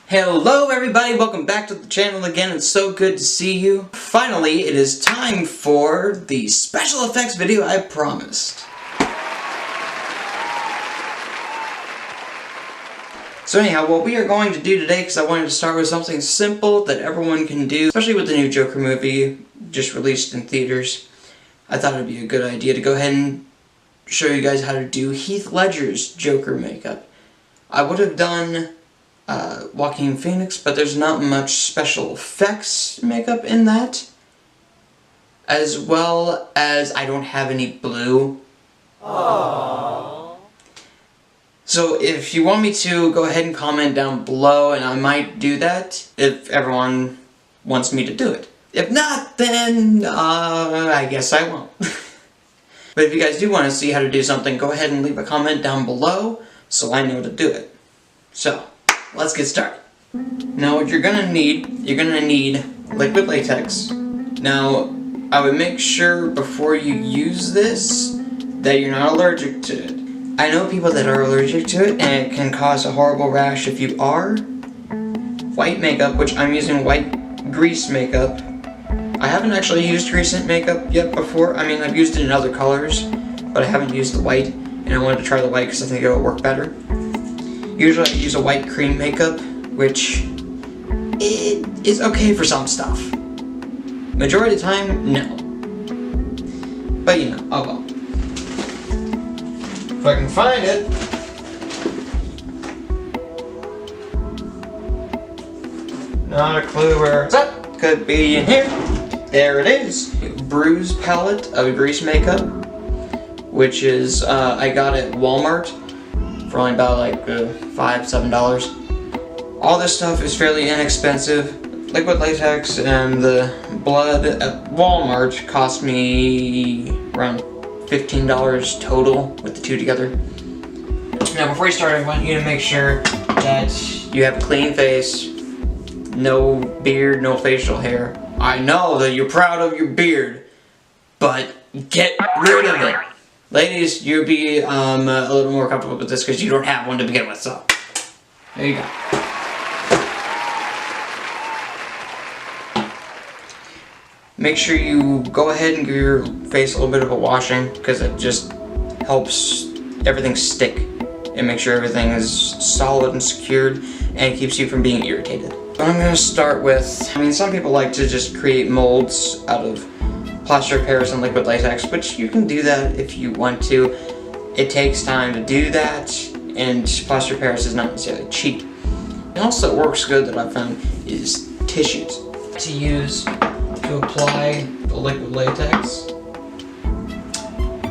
Hello everybody, welcome back to the channel again. It's so good to see you. Finally, it is time for the special effects video I promised. So anyhow, what we are going to do today, because I wanted to start with something simple that everyone can do, especially with the new Joker movie just released in theaters, I thought it would be a good idea to go ahead and show you guys how to do Heath Ledger's Joker makeup. I would have done Joaquin Phoenix, but there's not much special effects makeup in that, as well as I don't have any blue. Aww. So if you want me to, go ahead and comment down below and I might do that if everyone wants me to do it. If not, then I guess I won't. But if you guys do want to see how to do something, go ahead and leave a comment down below so I know to do it. So, let's get started. Now what you're gonna need liquid latex. Now, I would make sure before you use this that you're not allergic to it. I know people that are allergic to it and it can cause a horrible rash if you are. White makeup, which I'm using white grease makeup. I haven't actually used grease makeup yet before. I mean, I've used it in other colors, but I haven't used the white, and I wanted to try the white because I think it will work better. Usually I use a white cream makeup, which it is okay for some stuff. Majority of the time, no. But you know, oh well. If I can find it. Not a clue where it's at. Could be in here. There it is. Bruise palette of grease makeup, which is, I got at Walmart for only about like $5–7. All this stuff is fairly inexpensive. Liquid latex and the blood at Walmart cost me around $15 total with the two together. Now before you start, I want you to make sure that you have a clean face, no beard, no facial hair. I know that you're proud of your beard, but get rid of it. Ladies, you'll be a little more comfortable with this because you don't have one to begin with, so there you go. Make sure you go ahead and give your face a little bit of a washing because it just helps everything stick and make sure everything is solid and secured and keeps you from being irritated. So I'm going to start with, I mean, some people like to just create molds out of plaster of Paris and liquid latex, which you can do that if you want to. It takes time to do that, and plaster of Paris is not necessarily cheap. And also works good that I've found is tissues to use to apply the liquid latex.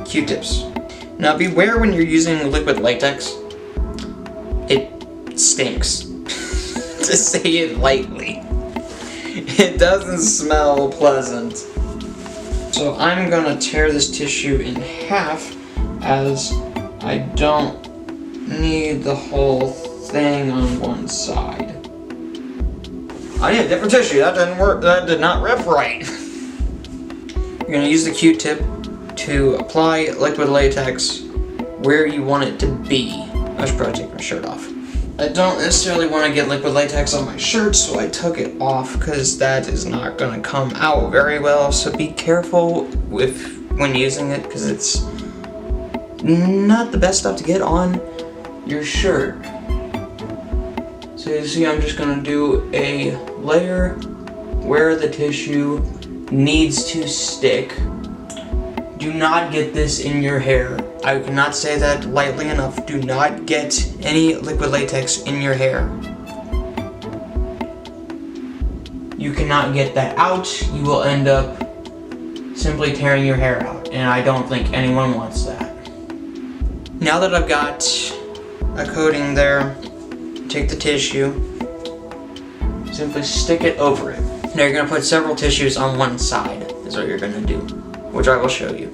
Q-tips. Now beware when you're using liquid latex, it stinks. To say it lightly. It doesn't smell pleasant. So I'm gonna tear this tissue in half as I don't need the whole thing on one side. I need a different tissue, that didn't work, that did not rip right. You're gonna use the Q-tip to apply liquid latex where you want it to be. I should probably take my shirt off. I don't necessarily want to get liquid latex on my shirt, so I took it off because that is not going to come out very well. So be careful when using it because it's not the best stuff to get on your shirt. So you see, I'm just going to do a layer where the tissue needs to stick. Do not get this in your hair. I cannot say that lightly enough. Do not get any liquid latex in your hair. You cannot get that out. You will end up simply tearing your hair out, and I don't think anyone wants that. Now that I've got a coating there, take the tissue, simply stick it over it. Now you're going to put several tissues on one side, is what you're going to do, which I will show you.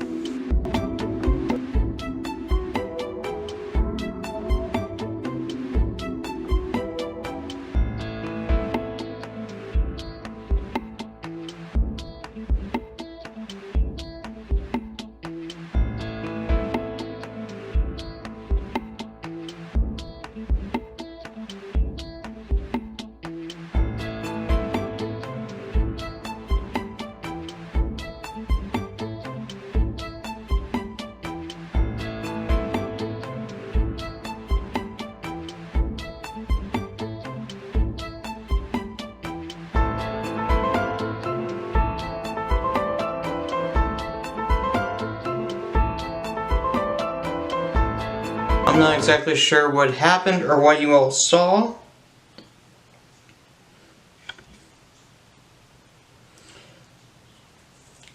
I'm not exactly sure what happened or what you all saw.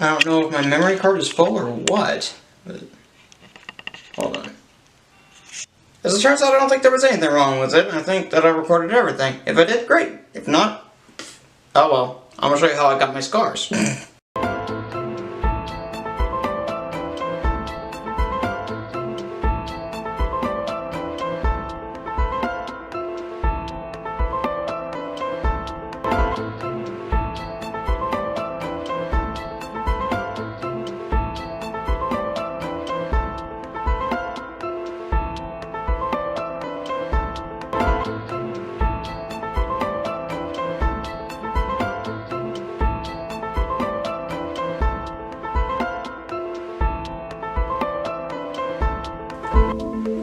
I don't know if my memory card is full or what, but hold on. As it turns out, I don't think there was anything wrong with it. I think that I recorded everything. If I did, great. If not, oh well. I'm gonna show you how I got my scars.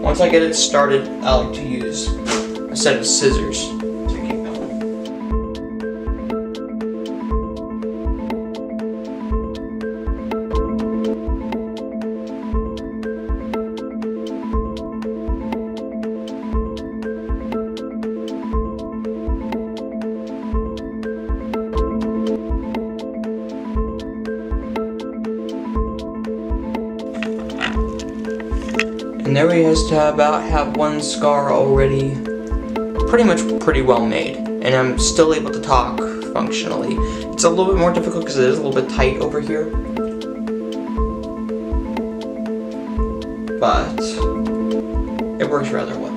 Once I get it started, I like to use a set of scissors to keep going. And there we about have one scar already pretty well made, and I'm still able to talk functionally. It's a little bit more difficult because it is a little bit tight over here, but it works rather well.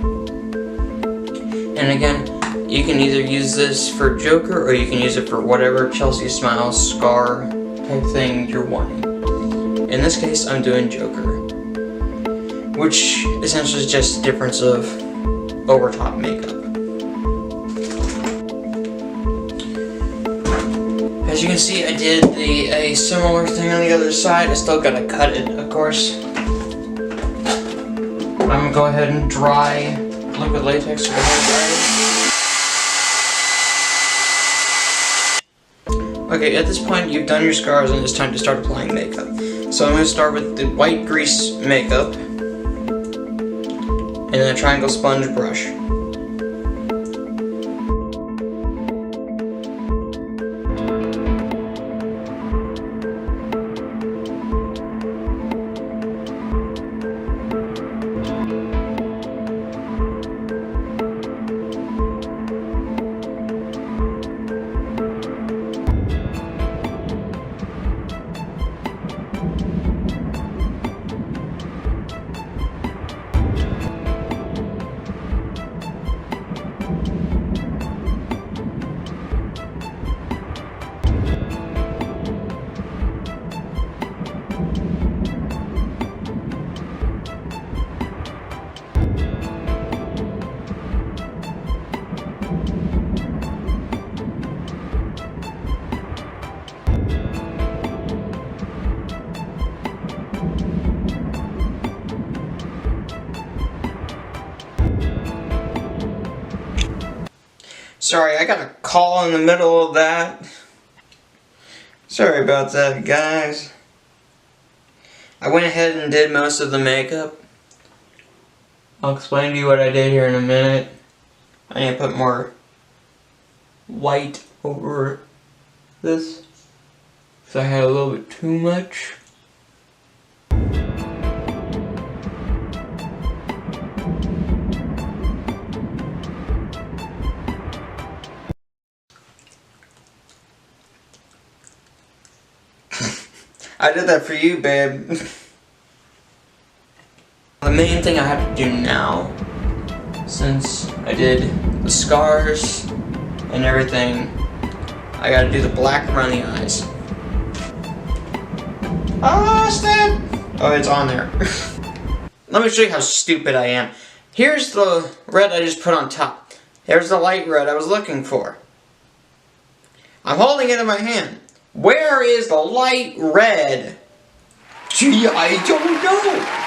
And again, you can either use this for Joker or you can use it for whatever Chelsea Smiles scar type thing you're wanting. In this case, I'm doing Joker, which essentially is just a difference of over-top makeup. As you can see, I did a similar thing on the other side. I still gotta cut it, of course. I'm gonna go ahead and dry liquid latex to the hair dryer. Okay, at this point, you've done your scars and it's time to start applying makeup. So I'm gonna start with the white grease makeup and then a triangle sponge brush. Sorry, I got a call in the middle of that. Sorry about that, guys. I went ahead and did most of the makeup. I'll explain to you what I did here in a minute. I need to put more white over this, because I had a little bit too much. I did that for you, babe. The main thing I have to do now, since I did the scars and everything, I gotta do the black around the eyes. Oh, snap! Oh, it's on there. Let me show you how stupid I am. Here's the red I just put on top. Here's the light red I was looking for. I'm holding it in my hand. Where is the light red? Gee, I don't know.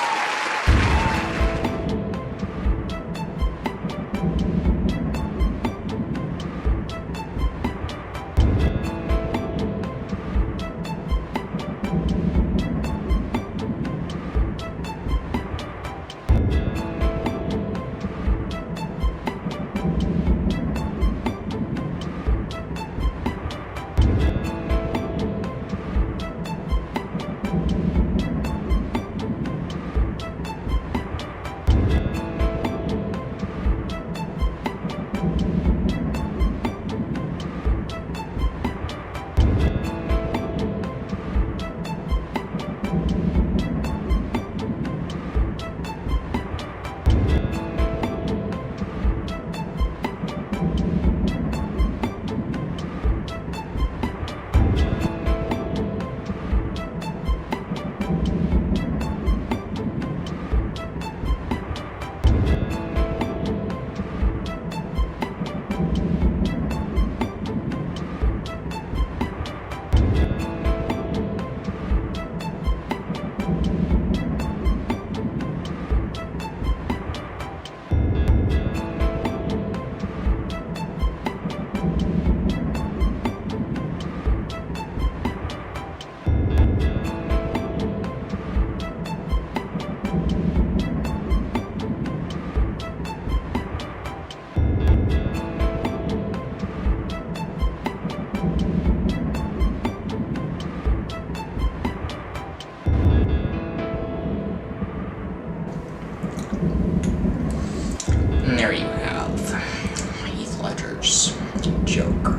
Joker.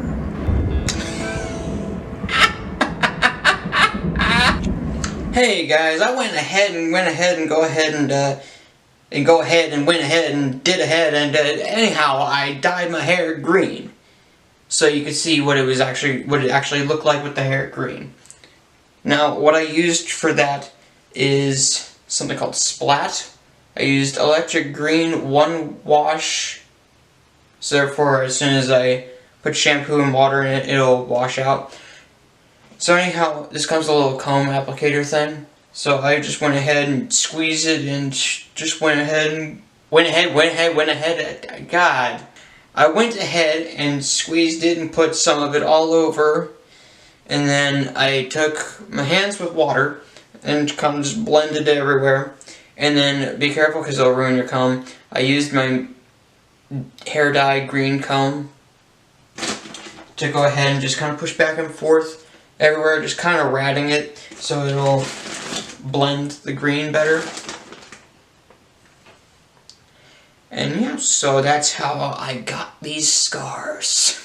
Hey guys, I went ahead and went ahead and anyhow I dyed my hair green, so you could see what it actually looked like with the hair green. Now what I used for that is something called Splat. I used electric green 1 wash, so therefore as soon as I put shampoo and water in it, it'll wash out. So anyhow, this comes with a little comb applicator thing. So I just went ahead and squeezed it and just went ahead and squeezed it and put some of it all over. And then I took my hands with water and kind of just blended it everywhere. And then be careful because it'll ruin your comb. I used my hair dye green comb to go ahead and just kind of push back and forth everywhere, just kind of ratting it so it'll blend the green better. And yeah, so that's how I got these scars.